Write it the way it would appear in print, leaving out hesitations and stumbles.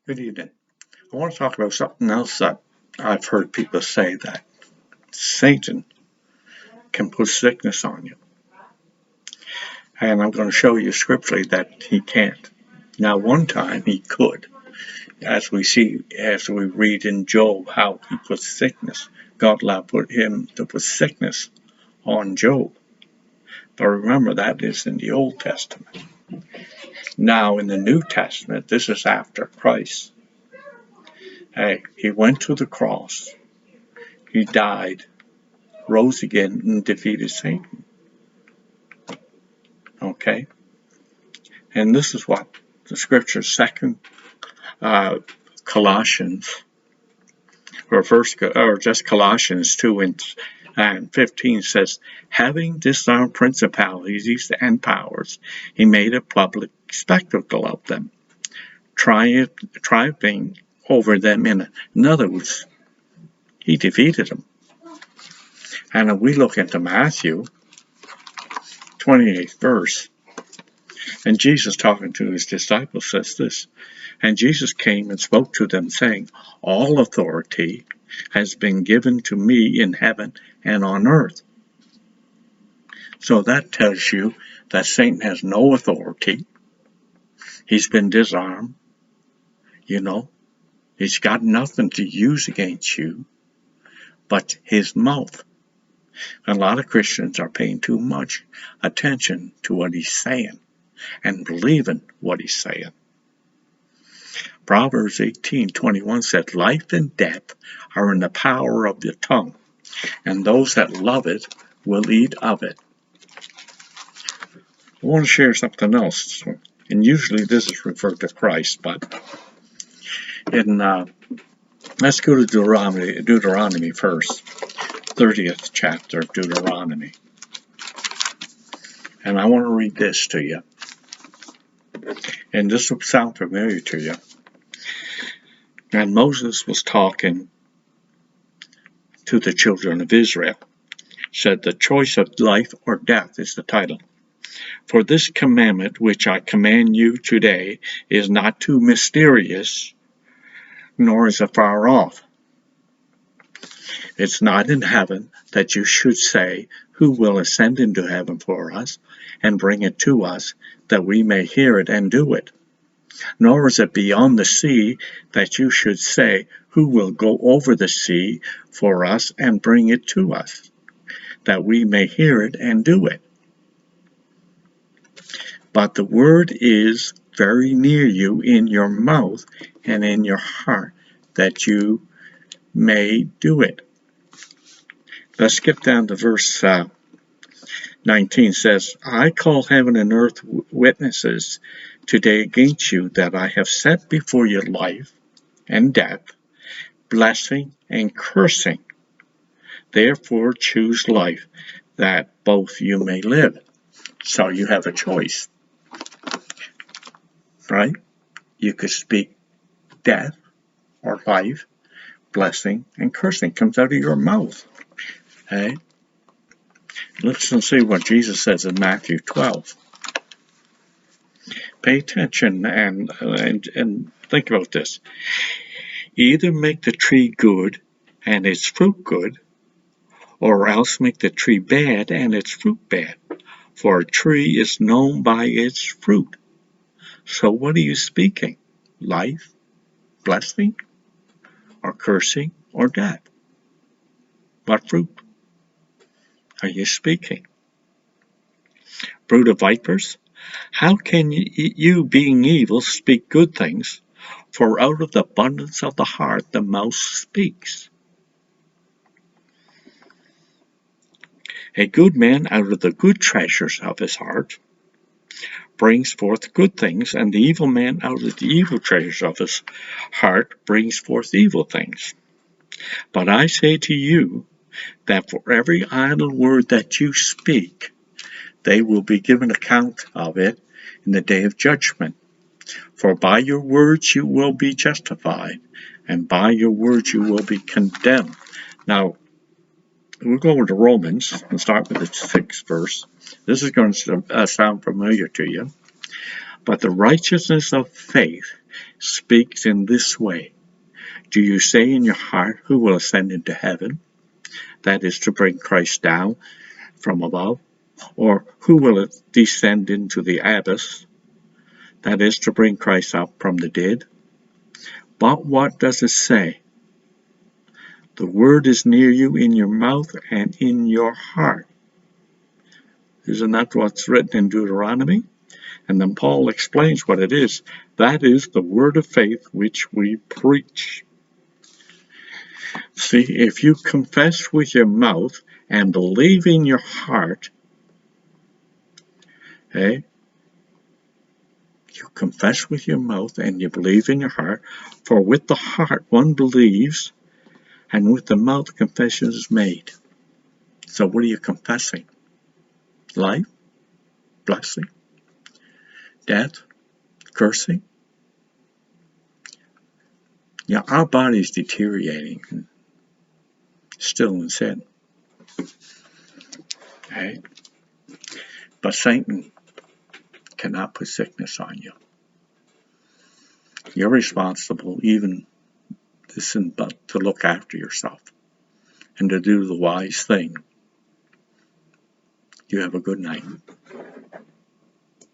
Good evening. I want to talk about something else that I've heard people say, that Satan can put sickness on you. And I'm going to show you scripturally that he can't. Now, one time he could, as we read in Job how he put sickness. God allowed him to put sickness on Job. But remember, that is in the Old Testament. Now, in the New Testament, this is after Christ. He went to the cross. He died, rose again, and defeated Satan. Okay? And this is what the scripture, Colossians, or just Colossians 2 and 15 says, having disarmed principalities and powers, he made a public spectacle of them, triumphing over them. In other words, he defeated them. And if we look into Matthew 28th verse, and Jesus talking to his disciples says this, and Jesus came and spoke to them, saying, all authority has been given to me in heaven and on earth. So that tells you that Satan has no authority. He's been disarmed. He's got nothing to use against you but his mouth. And a lot of Christians are paying too much attention to what he's saying and believing what he's saying. Proverbs 18:21 said, life and death are in the power of the tongue, and those that love it will eat of it. I want to share something else, and usually this is referred to Christ, but let's go to Deuteronomy first, 30th chapter of Deuteronomy. And I want to read this to you. And this will sound familiar to you. And Moses was talking to the children of Israel. Said, the choice of life or death is the title. For this commandment which I command you today is not too mysterious, nor is it far off. It's not in heaven, that you should say, who will ascend into heaven for us and bring it to us, that we may hear it and do it. Nor is it beyond the sea, that you should say, who will go over the sea for us and bring it to us, that we may hear it and do it. But the word is very near you, in your mouth and in your heart, that you may do it. Let's skip down to verse 19. Says, I call heaven and earth witnesses today against you, that I have set before you life and death, blessing and cursing. Therefore choose life, that both you may live. So you have a choice, right? You could speak death or life, blessing and cursing. It comes out of your mouth. Okay? Let's see what Jesus says in Matthew 12. Pay attention and think about this. Either make the tree good and its fruit good, or else make the tree bad and its fruit bad. For a tree is known by its fruit. So what are you speaking? Life, blessing, or cursing, or death? What fruit are you speaking? Brood of vipers, how can you, being evil, speak good things? For out of the abundance of the heart the mouth speaks. A good man out of the good treasures of his heart brings forth good things, and the evil man out of the evil treasures of his heart brings forth evil things. But I say to you, that for every idle word that you speak, they will be given account of it in the day of judgment. For by your words you will be justified, and by your words you will be condemned. Now, we'll go over to Romans and start with the 6th verse. This is going to sound familiar to you. But the righteousness of faith speaks in this way. Do you say in your heart, who will ascend into heaven? That is to bring Christ down from above. Or who will descend into the abyss? That is to bring Christ up from the dead. But what does it say? The word is near you, in your mouth and in your heart. Isn't that what's written in Deuteronomy? And then Paul explains what it is. That is the word of faith which we preach. See, if you confess with your mouth and believe in your heart, you confess with your mouth and you believe in your heart, for with the heart one believes, and with the mouth confession is made. So what are you confessing? Life? Blessing? Death? Cursing? Yeah, our body's deteriorating and still in sin. Okay? But Satan cannot put sickness on you. You're responsible, even but to look after yourself and to do the wise thing. You have a good night.